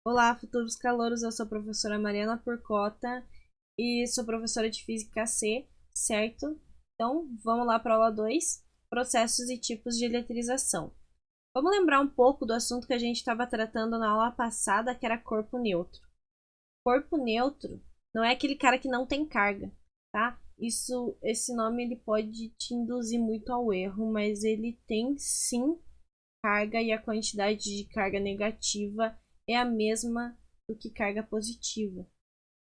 Olá, futuros calouros, eu sou a professora Mariana Porcota e sou professora de Física C, certo? Então, vamos lá para a aula 2, processos e tipos de eletrização. Vamos lembrar um pouco do assunto que a gente estava tratando na aula passada, que era corpo neutro. Corpo neutro não é aquele cara que não tem carga, tá? Esse nome ele pode te induzir muito ao erro, mas ele tem sim carga e a quantidade de carga negativa é a mesma do que carga positiva,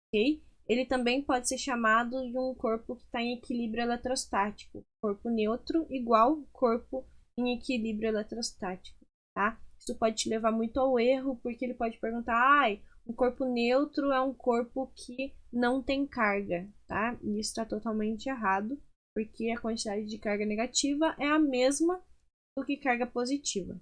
ok? Ele também pode ser chamado de um corpo que está em equilíbrio eletrostático. Corpo neutro igual corpo em equilíbrio eletrostático, tá? Isso pode te levar muito ao erro, porque ele pode perguntar, um corpo neutro é um corpo que não tem carga, tá? E isso está totalmente errado, porque a quantidade de carga negativa é a mesma do que carga positiva.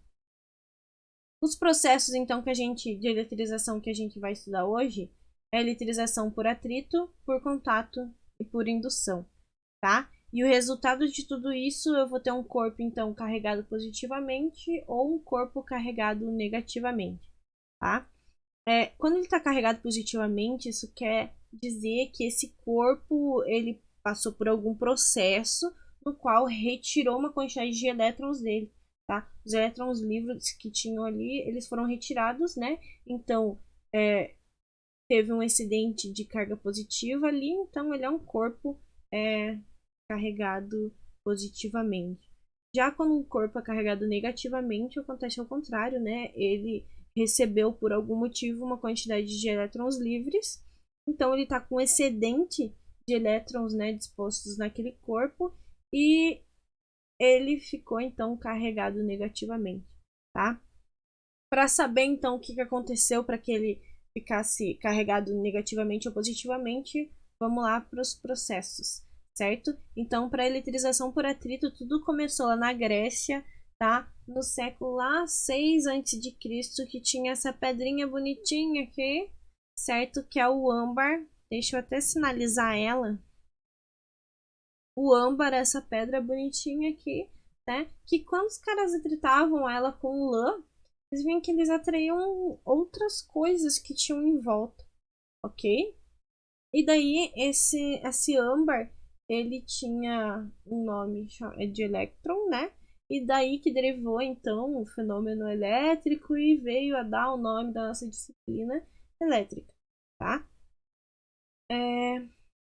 Os processos, então, de eletrização que a gente vai estudar hoje é a eletrização por atrito, por contato e por indução, tá? E o resultado de tudo isso, eu vou ter um corpo, então, carregado positivamente ou um corpo carregado negativamente, tá? Quando ele está carregado positivamente, isso quer dizer que esse corpo, ele passou por algum processo no qual retirou uma quantidade de elétrons dele, tá? Os elétrons livres que tinham ali, eles foram retirados, né? Então, teve um excedente de carga positiva ali, então ele é um corpo carregado positivamente. Já quando um corpo é carregado negativamente, acontece ao contrário, né? Ele recebeu por algum motivo uma quantidade de elétrons livres, então ele está com excedente de elétrons, né, dispostos naquele corpo e ele ficou então carregado negativamente, tá? Para saber então o que aconteceu para que ele ficasse carregado negativamente ou positivamente, vamos lá para os processos, certo? Então, para a eletrização por atrito, tudo começou lá na Grécia, tá? No século lá 6 a.C., que tinha essa pedrinha bonitinha aqui, certo? Que é o âmbar. Deixa eu até sinalizar ela. O âmbar, essa pedra bonitinha aqui, né? Que quando os caras atritavam ela com lã, eles viam que eles atraíam outras coisas que tinham em volta, ok? E daí esse âmbar, ele tinha um nome de elétron, né? E daí que derivou então o fenômeno elétrico e veio a dar o nome da nossa disciplina elétrica, tá?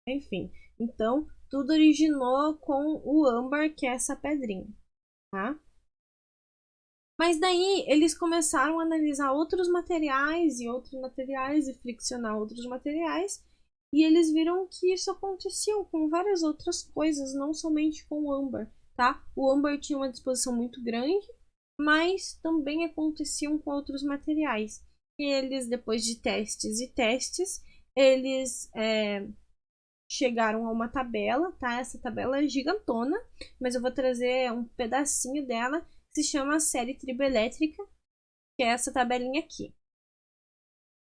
Enfim, então tudo originou com o âmbar, que é essa pedrinha, tá? Mas daí eles começaram a analisar outros materiais e friccionar outros materiais, e eles viram que isso acontecia com várias outras coisas, não somente com o âmbar, tá? O âmbar tinha uma disposição muito grande, mas também aconteciam com outros materiais. E eles, depois de testes e testes, eles chegaram a uma tabela, tá? Essa tabela é gigantona, mas eu vou trazer um pedacinho dela, que se chama série triboelétrica, que é essa tabelinha aqui.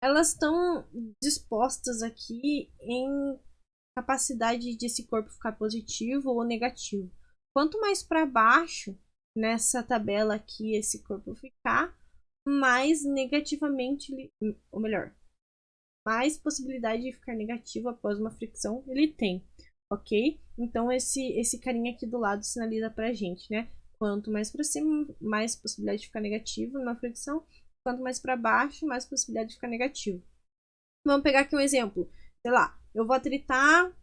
Elas estão dispostas aqui em capacidade desse corpo ficar positivo ou negativo. Quanto mais para baixo nessa tabela aqui esse corpo ficar, mais negativamente, ou melhor, mais possibilidade de ficar negativo após uma fricção ele tem, ok? Então esse carinha aqui do lado sinaliza pra gente, né? Quanto mais para cima, mais possibilidade de ficar negativo numa fricção. Quanto mais para baixo, mais possibilidade de ficar negativo. Vamos pegar aqui um exemplo. Sei lá, eu vou atritar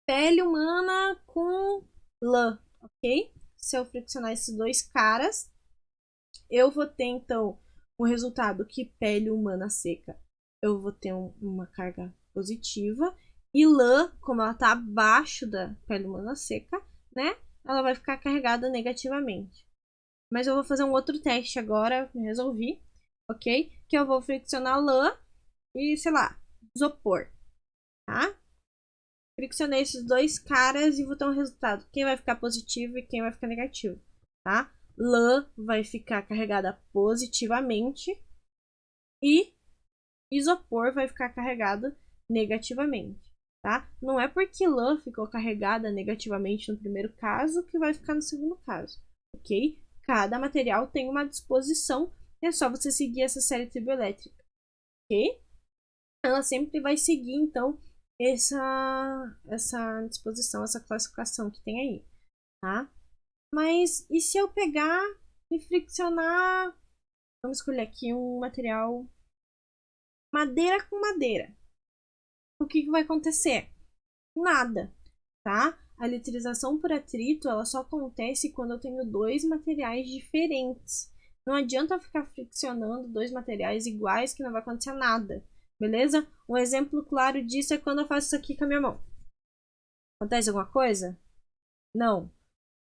pele humana com lã, ok? Se eu friccionar esses dois caras, eu vou ter então o resultado que pele humana seca eu vou ter uma carga positiva. E lã, como ela está abaixo da pele humana seca, né? Ela vai ficar carregada negativamente. Mas eu vou fazer um outro teste agora, resolvi, ok? Que eu vou friccionar lã e, sei lá, isopor, tá? Friccionei esses dois caras e vou ter um resultado. Quem vai ficar positivo e quem vai ficar negativo, tá? Lã vai ficar carregada positivamente e isopor vai ficar carregado negativamente, tá? Não é porque lã ficou carregada negativamente no primeiro caso que vai ficar no segundo caso, ok? Cada material tem uma disposição, é só você seguir essa série triboelétrica. ok? Ela sempre vai seguir, então, essa disposição, essa classificação que tem aí, tá? Mas e se eu pegar e friccionar, vamos escolher aqui um material madeira com madeira, o que vai acontecer? Nada, tá? A litrização por atrito, ela só acontece quando eu tenho dois materiais diferentes. Não adianta eu ficar friccionando dois materiais iguais que não vai acontecer nada, beleza? Um exemplo claro disso é quando eu faço isso aqui com a minha mão. Acontece alguma coisa? Não.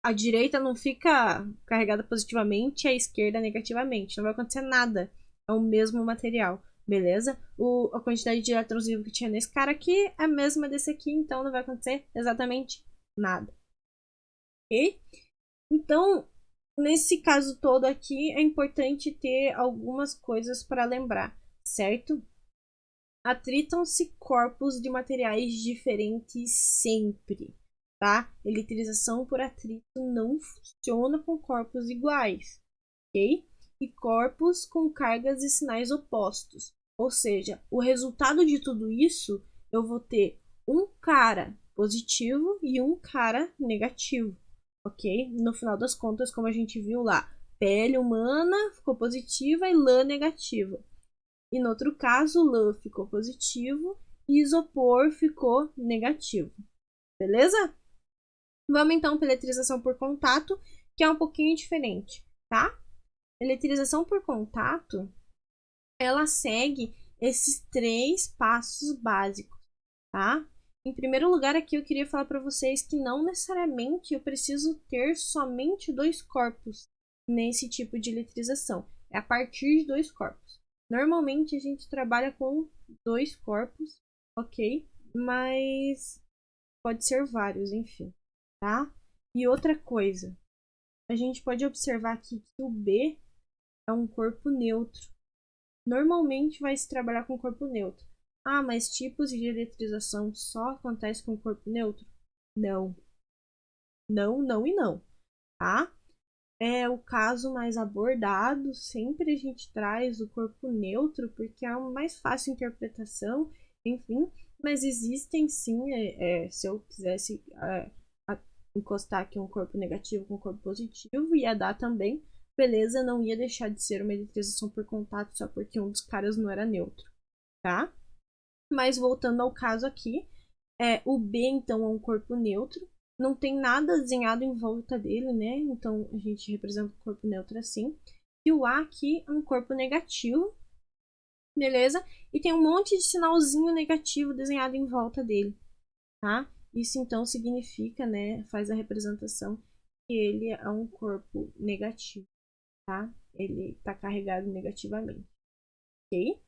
A direita não fica carregada positivamente e a esquerda negativamente. Não vai acontecer nada. É o mesmo material, beleza? A quantidade de elétrons vivos que tinha nesse cara aqui é a mesma desse aqui, então não vai acontecer exatamente nada, ok? Então, nesse caso todo aqui, é importante ter algumas coisas para lembrar, certo? Atritam-se corpos de materiais diferentes sempre, tá? Eletrização por atrito não funciona com corpos iguais, ok? E corpos com cargas e sinais opostos. Ou seja, o resultado de tudo isso, eu vou ter um cara positivo e um cara negativo, ok? No final das contas, como a gente viu lá, pele humana ficou positiva e lã negativa. E no outro caso, lã ficou positivo e isopor ficou negativo. Beleza? Vamos então para eletrização por contato, que é um pouquinho diferente, tá? Eletrização por contato, ela segue esses três passos básicos, tá? Em primeiro lugar, aqui eu queria falar para vocês que não necessariamente eu preciso ter somente dois corpos nesse tipo de eletrização. É a partir de dois corpos. Normalmente a gente trabalha com dois corpos, ok? Mas pode ser vários, enfim, tá? E outra coisa, a gente pode observar aqui que o B é um corpo neutro. Normalmente vai se trabalhar com corpo neutro. Ah, mas tipos de eletrização só acontece com corpo neutro? Não. Não, não e não, tá? É o caso mais abordado, sempre a gente traz o corpo neutro, porque é o mais fácil interpretação, enfim, mas existem sim, se eu quisesse encostar aqui um corpo negativo com um corpo positivo, ia dar também, beleza, não ia deixar de ser uma eletrização por contato só porque um dos caras não era neutro, tá? Mas voltando ao caso aqui, o B então é um corpo neutro, não tem nada desenhado em volta dele, né? Então a gente representa o corpo neutro assim. E o A aqui é um corpo negativo, beleza? E tem um monte de sinalzinho negativo desenhado em volta dele, tá? Isso então significa, né? Faz a representação que ele é um corpo negativo, tá? Ele está carregado negativamente, ok?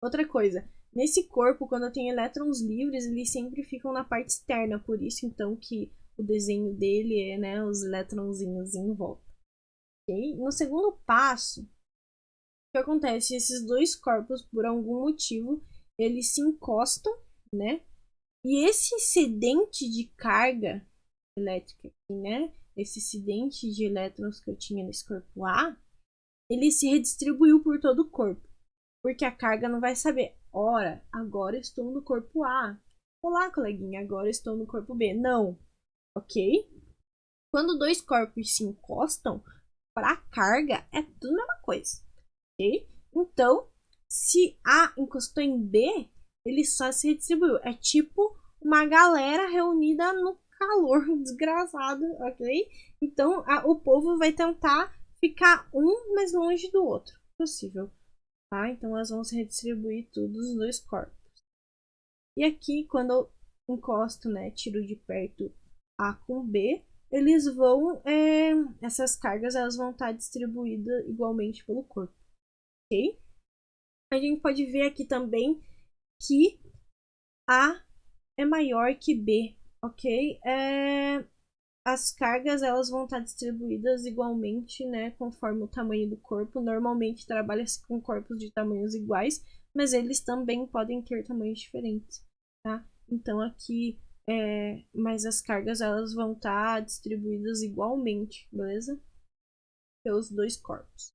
Outra coisa, nesse corpo, quando eu tenho elétrons livres, eles sempre ficam na parte externa, por isso então que o desenho dele é, né, os elétronzinhos em volta. Okay? No segundo passo, o que acontece? Esses dois corpos, por algum motivo, eles se encostam, né? E esse excedente de carga elétrica aqui, né? Esse excedente de elétrons que eu tinha nesse corpo A, ele se redistribuiu por todo o corpo. Porque a carga não vai saber, ora, agora estou no corpo A. Olá, coleguinha, agora estou no corpo B. Não, ok? Quando dois corpos se encostam, para a carga é tudo a mesma coisa, ok? Então, se A encostou em B, ele só se redistribuiu. É tipo uma galera reunida no calor desgraçado, ok? Então, o povo vai tentar ficar um mais longe do outro possível. Tá? Então elas vão se redistribuir tudo os dois corpos. E aqui, quando eu encosto, né, tiro de perto A com B, eles vão, essas cargas elas vão estar distribuídas igualmente pelo corpo, ok? A gente pode ver aqui também que A é maior que B, ok? As cargas elas vão estar distribuídas igualmente, né, conforme o tamanho do corpo. Normalmente trabalha-se com corpos de tamanhos iguais, mas eles também podem ter tamanhos diferentes, tá? Então aqui, mas as cargas elas vão estar distribuídas igualmente, beleza? Pelos dois corpos,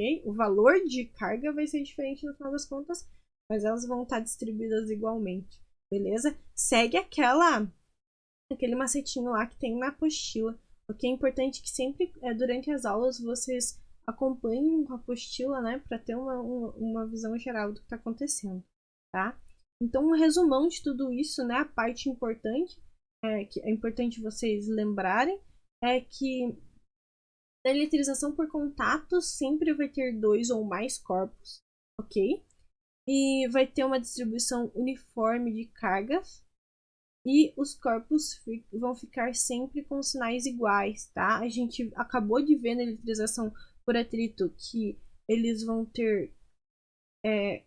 ok? O valor de carga vai ser diferente no final das contas, mas elas vão estar distribuídas igualmente, beleza? Segue aquele macetinho lá que tem na apostila, ok? É importante que sempre, durante as aulas, vocês acompanhem a apostila, né? Para ter uma visão geral do que está acontecendo, tá? Então, um resumão de tudo isso, né? A parte importante, que é importante vocês lembrarem, é que na eletrização por contato sempre vai ter 2 ou mais corpos, ok? E vai ter uma distribuição uniforme de cargas, e os corpos vão ficar sempre com sinais iguais, tá? A gente acabou de ver na eletrização por atrito que eles vão ter,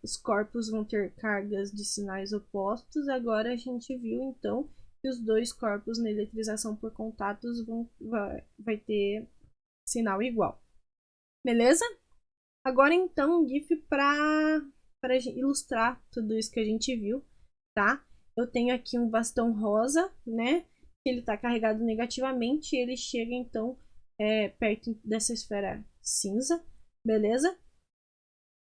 os corpos vão ter cargas de sinais opostos. Agora a gente viu então que os 2 corpos na eletrização por contatos vai ter sinal igual, beleza? Agora então um GIF para ilustrar tudo isso que a gente viu, tá? Eu tenho aqui um bastão rosa, né? Que ele está carregado negativamente e ele chega então perto dessa esfera cinza, beleza?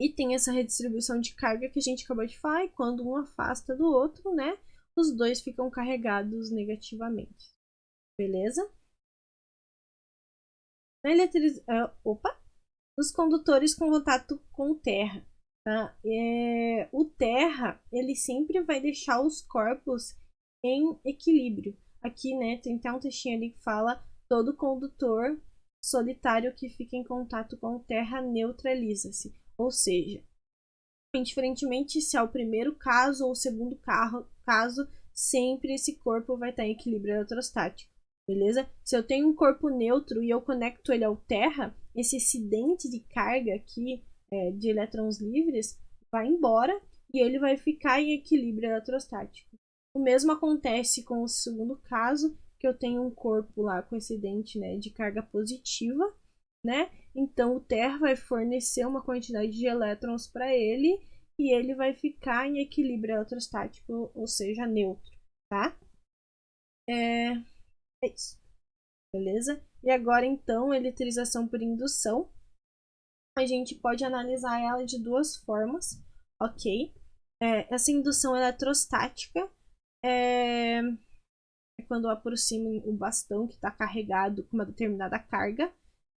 E tem essa redistribuição de carga que a gente acabou de falar, e quando um afasta do outro, né? Os 2 ficam carregados negativamente, beleza? Na os condutores com contato com terra. Tá? O terra ele sempre vai deixar os corpos em equilíbrio. Aqui, né, tem até um textinho ali que fala: todo condutor solitário que fica em contato com terra neutraliza-se. Ou seja, indiferentemente se é o primeiro caso ou o segundo caso, sempre esse corpo vai estar em equilíbrio eletrostático. Beleza? Se eu tenho um corpo neutro e eu conecto ele ao terra, esse excedente de carga aqui, de elétrons livres, vai embora e ele vai ficar em equilíbrio eletrostático. O mesmo acontece com o segundo caso, que eu tenho um corpo lá com excedente, né, de carga positiva, né? Então o terra vai fornecer uma quantidade de elétrons para ele e ele vai ficar em equilíbrio eletrostático, ou seja, neutro, tá? É isso, beleza? E agora então, eletrização por indução, a gente pode analisar ela de 2 formas, ok? Essa indução eletrostática é quando eu aproximo o bastão que está carregado com uma determinada carga.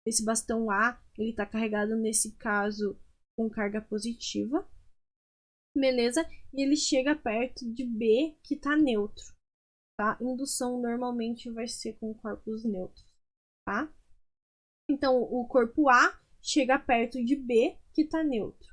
Esse bastão A, ele está carregado nesse caso com carga positiva, beleza? E ele chega perto de B, que está neutro, tá? Indução normalmente vai ser com corpos neutros, tá? Então, o corpo A chega perto de B, que está neutro.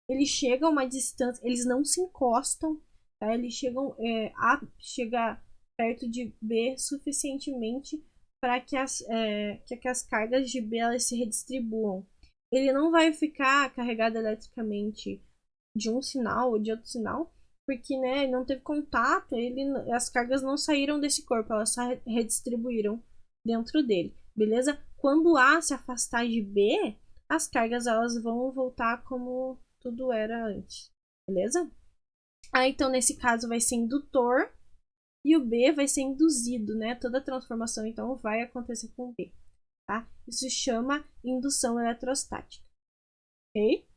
Eles chegam a uma distância, eles não se encostam, tá? Eles chegam A chega perto de B suficientemente para que as cargas de B elas se redistribuam. Ele não vai ficar carregado eletricamente de um sinal ou de outro sinal, porque, né, não teve contato, as cargas não saíram desse corpo, elas só redistribuíram dentro dele, beleza? Quando A se afastar de B, as cargas elas vão voltar como tudo era antes, beleza? Então nesse caso vai ser indutor e o B vai ser induzido, né? Toda a transformação então vai acontecer com o B, tá? Isso chama indução eletrostática, ok?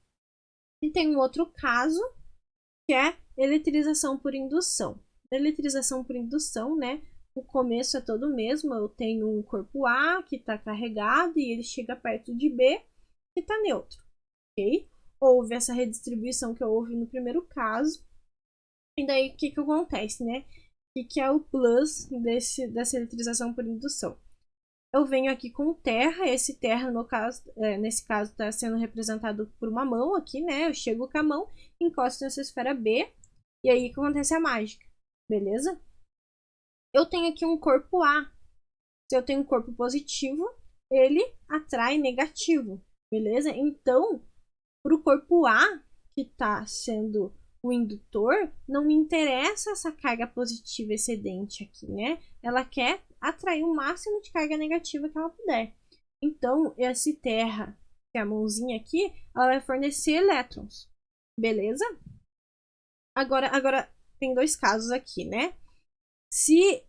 E tem um outro caso que é eletrização por indução. Eletrização por indução, né? O começo é todo o mesmo. Eu tenho um corpo A que está carregado e ele chega perto de B que está neutro, ok? Houve essa redistribuição que houve no primeiro caso. E daí o que acontece, né? O que é o plus dessa eletrização por indução? Eu venho aqui com terra, esse terra no caso, nesse caso está sendo representado por uma mão aqui, né? Eu chego com a mão, encosto nessa esfera B e aí que acontece a mágica, beleza? Eu tenho aqui um corpo A. Se eu tenho um corpo positivo, ele atrai negativo, beleza? Então, para o corpo A, que está sendo o indutor, não me interessa essa carga positiva excedente aqui, né? Ela quer atrair o máximo de carga negativa que ela puder. Então, esse terra, que é a mãozinha aqui, ela vai fornecer elétrons, beleza? Agora tem 2 casos aqui, né? Se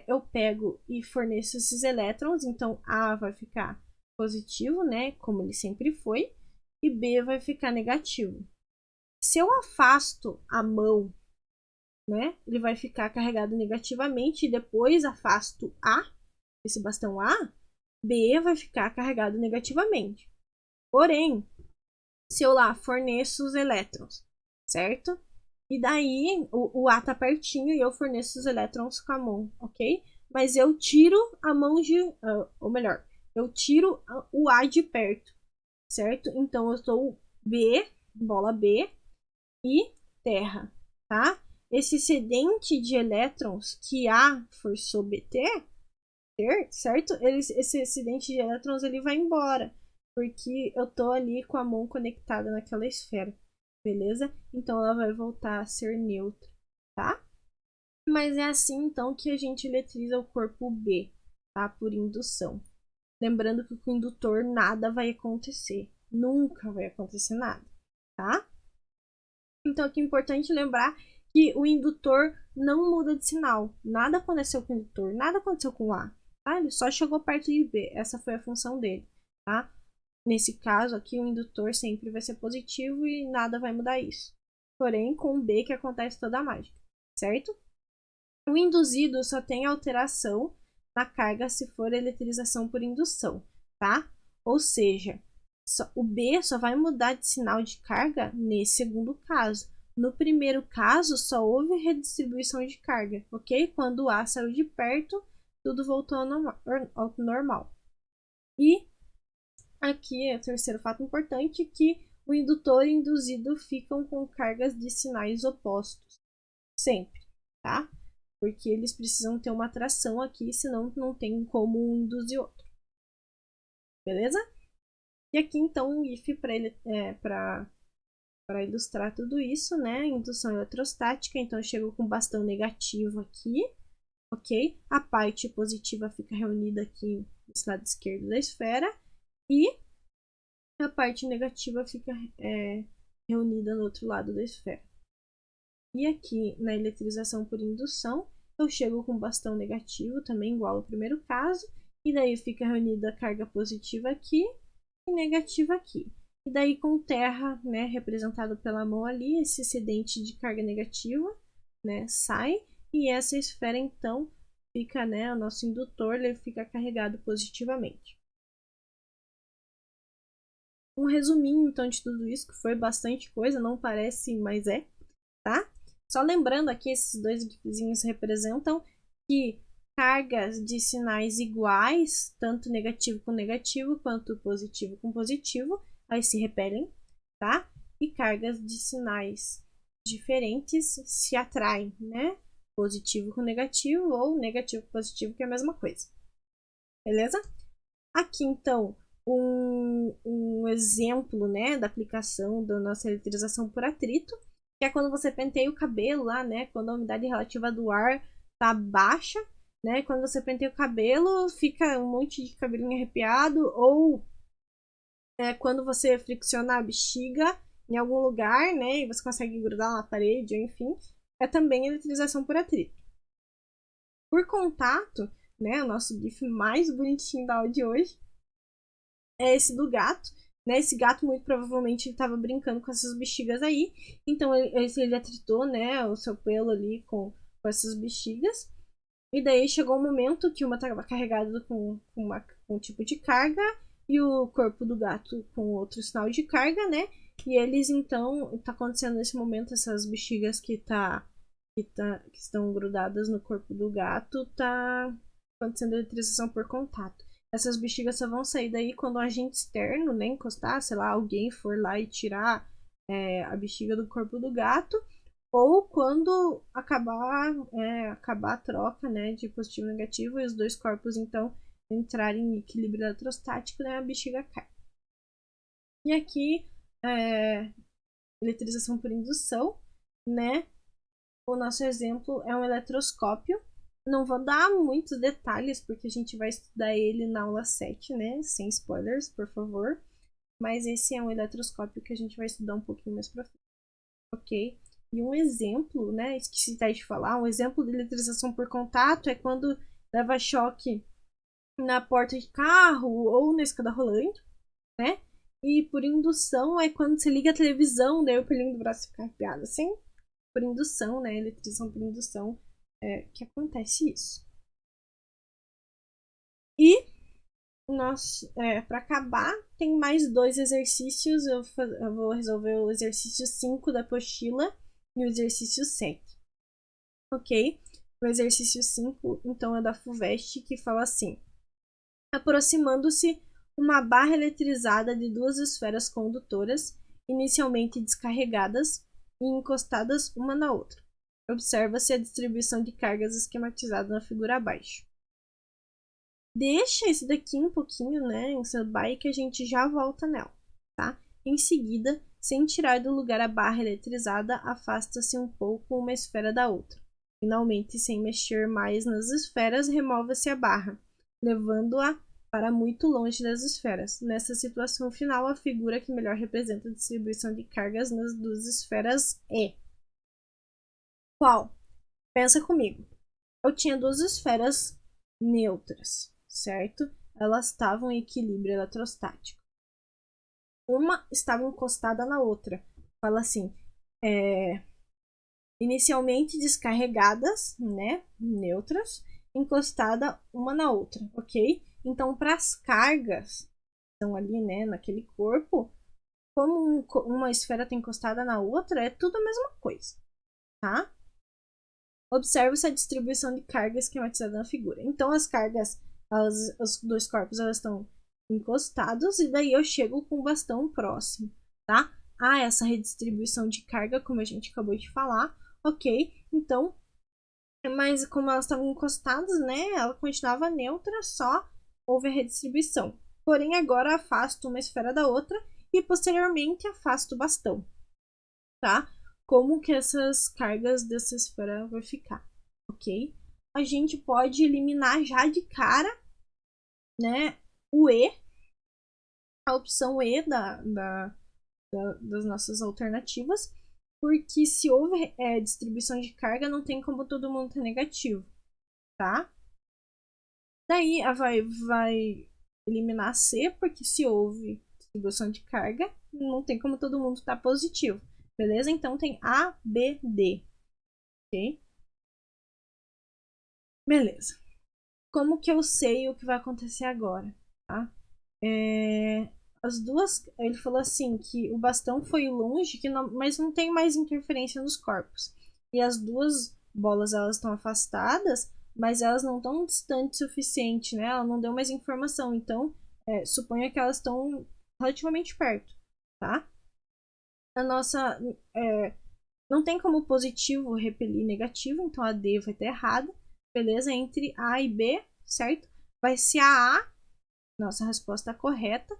eu pego e forneço esses elétrons, então A vai ficar positivo, né? Como ele sempre foi. e B vai ficar negativo. Se eu afasto a mão, né, ele vai ficar carregado negativamente e depois afasto A, esse bastão A, B vai ficar carregado negativamente. Porém, se eu lá forneço os elétrons, certo? E daí o A tá pertinho e eu forneço os elétrons com a mão, ok? Mas eu tiro a mão de, ou melhor, eu tiro o A de perto, certo? Então eu estou B, bola B e terra, tá? Esse excedente de elétrons que A forçou B ter, certo? Esse excedente de elétrons ele vai embora, porque eu tô ali com a mão conectada naquela esfera, beleza? Então ela vai voltar a ser neutra, tá? Mas é assim então que a gente eletriza o corpo B, tá? Por indução. Lembrando que com o indutor nada vai acontecer, nunca vai acontecer nada, tá? Então aqui é importante lembrar que o indutor não muda de sinal. Nada aconteceu com o indutor, nada aconteceu com o A. Tá? Ele só chegou perto de B. Essa foi a função dele. Tá? Nesse caso aqui, o indutor sempre vai ser positivo e nada vai mudar isso. Porém, com o B que acontece toda a mágica. Certo? O induzido só tem alteração na carga se for eletrização por indução. Tá? Ou seja, o B só vai mudar de sinal de carga nesse segundo caso. No primeiro caso, só houve redistribuição de carga, ok? Quando o A saiu de perto, tudo voltou ao normal. E aqui é o terceiro fato importante, que o indutor e o induzido ficam com cargas de sinais opostos. Sempre, tá? Porque eles precisam ter uma atração aqui, senão não tem como um induzir outro. Beleza? E aqui então um if para ilustrar tudo isso, né? Indução eletrostática, então eu chego com bastão negativo aqui, ok? A parte positiva fica reunida aqui nesse lado esquerdo da esfera e a parte negativa fica reunida no outro lado da esfera. E aqui na eletrização por indução, eu chego com bastão negativo, também igual ao primeiro caso, e daí fica reunida a carga positiva aqui e negativa aqui. E daí com terra, né, representado pela mão ali, esse excedente de carga negativa, né, sai, e essa esfera então fica, né, o nosso indutor, ele fica carregado positivamente. Um resuminho então de tudo isso, que foi bastante coisa, não parece, mas é, tá? Só lembrando aqui, esses dois gifzinhos representam que cargas de sinais iguais, tanto negativo com negativo, quanto positivo com positivo, aí se repelem, tá? E cargas de sinais diferentes se atraem, né? Positivo com negativo ou negativo com positivo, que é a mesma coisa. Beleza? Aqui, então, um exemplo, né, da aplicação da nossa eletrização por atrito, que é quando você penteia o cabelo lá, né, quando a umidade relativa do ar tá baixa, né, quando você penteia o cabelo, fica um monte de cabelinho arrepiado, ou quando você fricciona a bexiga em algum lugar, né, e você consegue grudar na parede, ou enfim, é também eletrização por atrito. Por contato, né, o nosso GIF mais bonitinho da aula de hoje é esse do gato, né? Esse gato muito provavelmente estava brincando com essas bexigas aí, então ele atritou, né, o seu pelo ali com essas bexigas. E daí chegou um momento que uma estava carregada com um tipo de carga e o corpo do gato com outro sinal de carga, né? E eles então, tá acontecendo nesse momento essas bexigas que estão grudadas no corpo do gato, tá acontecendo eletrização por contato. Essas bexigas só vão sair daí quando um agente externo, né, encostar, sei lá, alguém for lá e tirar a bexiga do corpo do gato, ou quando acabar a troca, né, de positivo e negativo e os dois corpos então entrarem em equilíbrio eletrostático, né, a bexiga cai. E aqui, eletrização por indução, né, o nosso exemplo é um eletroscópio. Não vou dar muitos detalhes, porque a gente vai estudar ele na aula 7, né? Sem spoilers, por favor. Mas esse é um eletroscópio que a gente vai estudar um pouquinho mais pra frente. Ok? E um exemplo, né? Esqueci de falar. Um exemplo de eletrização por contato é quando leva choque na porta de carro ou na escada rolante, né? E por indução é quando você liga a televisão, daí o pelinho do braço fica arrepiado, assim. Por indução, né? Eletrização por indução, que acontece isso. E para acabar, tem mais 2 exercícios. Eu vou resolver o exercício 5 da apostila e o exercício 7. Ok? O exercício 5, então, é da FUVEST, que fala assim: aproximando-se uma barra eletrizada de 2 esferas condutoras, inicialmente descarregadas e encostadas uma na outra. Observa-se a distribuição de cargas esquematizada na figura abaixo. Deixa esse daqui um pouquinho, né, em stand-by, que a gente já volta nela, tá? Em seguida, sem tirar do lugar a barra eletrizada, afasta-se um pouco uma esfera da outra. Finalmente, sem mexer mais nas esferas, remove-se a barra, levando-a para muito longe das esferas. Nessa situação final, a figura que melhor representa a distribuição de cargas nas 2 esferas é qual? Pensa comigo. Eu tinha 2 esferas neutras, certo? Elas estavam em equilíbrio eletrostático. Uma estava encostada na outra. Fala assim, inicialmente descarregadas, né, neutras, encostada uma na outra, ok? Então, para as cargas que estão ali, né, naquele corpo, como uma esfera está encostada na outra, é tudo a mesma coisa, tá? Observa-se a distribuição de carga esquematizada na figura. Então, as cargas, os 2 corpos, elas estão encostados e daí eu chego com o bastão próximo, tá? Essa redistribuição de carga, como a gente acabou de falar, ok? Então, mas como elas estavam encostadas, né, ela continuava neutra, só houve a redistribuição. Porém, agora afasto uma esfera da outra e posteriormente afasto o bastão, tá? Como que essas cargas dessa esfera vai ficar, ok? A gente pode eliminar já de cara, né, o E, a opção E das nossas alternativas, porque se houve distribuição de carga, não tem como todo mundo ter negativo, tá? Daí vai eliminar C, porque se houve distribuição de carga, não tem como todo mundo estar positivo, beleza? Então tem A, B, D, ok? Beleza. Como que eu sei o que vai acontecer agora, tá? As duas, ele falou assim que o bastão foi longe, mas não tem mais interferência nos corpos. E as 2 bolas, elas estão afastadas, mas elas não estão distantes o suficiente, né? Ela não deu mais informação, então suponha que elas estão relativamente perto, tá? A nossa não tem como positivo repelir negativo, então a D vai estar errada, beleza? Entre A e B, certo? Vai ser a A, nossa resposta correta,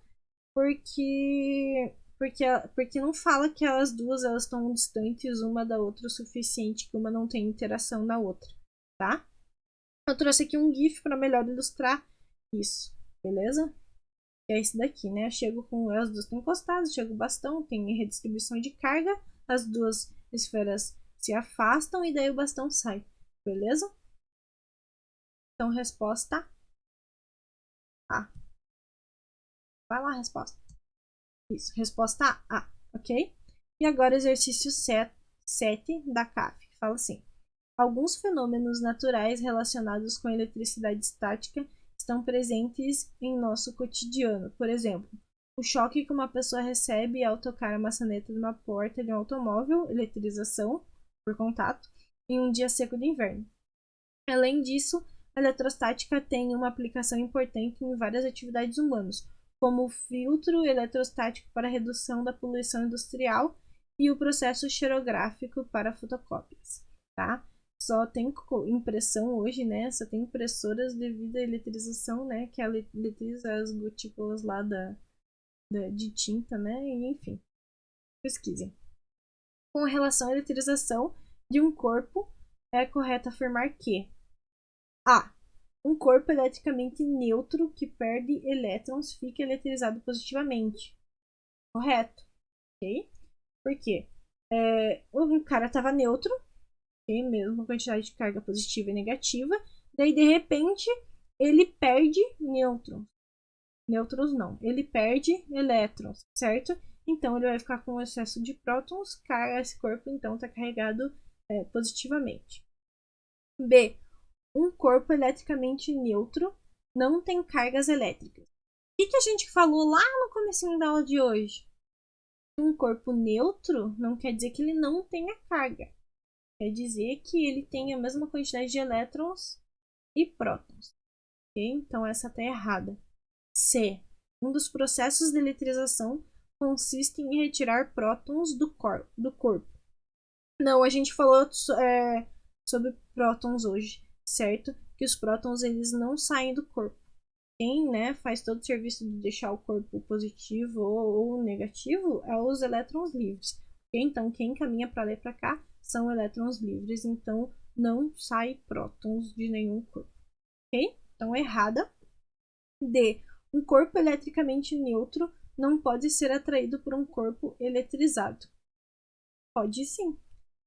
porque não fala que elas duas elas estão distantes uma da outra o suficiente que uma não tem interação na outra, tá? Eu trouxe aqui um GIF para melhor ilustrar isso, beleza? Que é esse daqui, né? Eu chego com as duas estão encostadas, chego o bastão, tem redistribuição de carga, as 2 esferas se afastam e daí o bastão sai, beleza? Então, resposta A. Vai lá, resposta. Isso, resposta A, ok? E agora exercício 7 da CAF. Fala assim: alguns fenômenos naturais relacionados com a eletricidade estática estão presentes em nosso cotidiano. Por exemplo, o choque que uma pessoa recebe ao tocar a maçaneta de uma porta de um automóvel, eletrização por contato, em um dia seco de inverno. Além disso, a eletrostática tem uma aplicação importante em várias atividades humanas, como o filtro eletrostático para a redução da poluição industrial e o processo xerográfico para fotocópias, tá? Só tem impressão hoje, né? Só tem impressoras devido à eletrização, né? Que eletriza as gotículas lá de tinta, né? E enfim, pesquisem. Com relação à eletrização de um corpo, é correto afirmar que A. Um corpo eletricamente neutro que perde elétrons fica eletrizado positivamente. Correto, ok? Por quê? O cara estava neutro, okay? Mesmo com quantidade de carga positiva e negativa, daí de repente ele perde nêutrons. Nêutrons não. Ele perde elétrons, certo? Então ele vai ficar com excesso de prótons, esse corpo então está carregado positivamente. B. Um corpo eletricamente neutro não tem cargas elétricas. O que a gente falou lá no comecinho da aula de hoje? Um corpo neutro não quer dizer que ele não tenha carga. Quer dizer que ele tem a mesma quantidade de elétrons e prótons. Okay? Então essa está errada. C. Um dos processos de eletrização consiste em retirar prótons do corpo. Não, a gente falou sobre prótons hoje, certo? Que os prótons eles não saem do corpo. Quem faz todo o serviço de deixar o corpo positivo ou negativo é os elétrons livres. Okay? Então, quem caminha para lá e para cá são elétrons livres. Então, não sai prótons de nenhum corpo. Ok? Então, errada. D. Um corpo eletricamente neutro não pode ser atraído por um corpo eletrizado. Pode sim,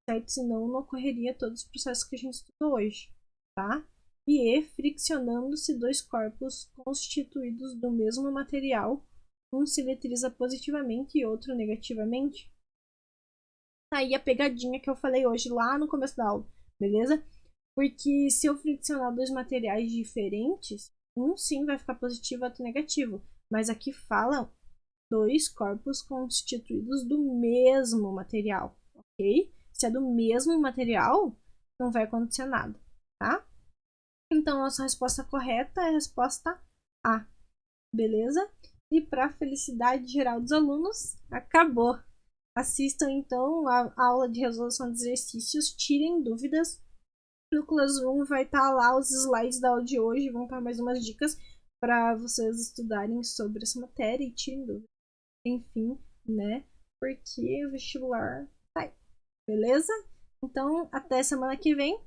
certo? Senão não ocorreria todos os processos que a gente estudou hoje, tá? E friccionando-se dois corpos constituídos do mesmo material, um se eletriza positivamente e outro negativamente. Tá aí a pegadinha que eu falei hoje lá no começo da aula, beleza? Porque se eu friccionar dois materiais diferentes, um sim vai ficar positivo e outro negativo. Mas aqui fala dois corpos constituídos do mesmo material, ok? Se é do mesmo material, não vai acontecer nada, tá? Então, nossa resposta correta é a resposta A, beleza? E para a felicidade geral dos alunos, acabou. Assistam, então, a aula de resolução de exercícios, tirem dúvidas. No Classroom vai estar lá os slides da aula de hoje, vão estar mais umas dicas para vocês estudarem sobre essa matéria e tirem dúvidas. Enfim, porque o vestibular tá aí, beleza? Então, até semana que vem.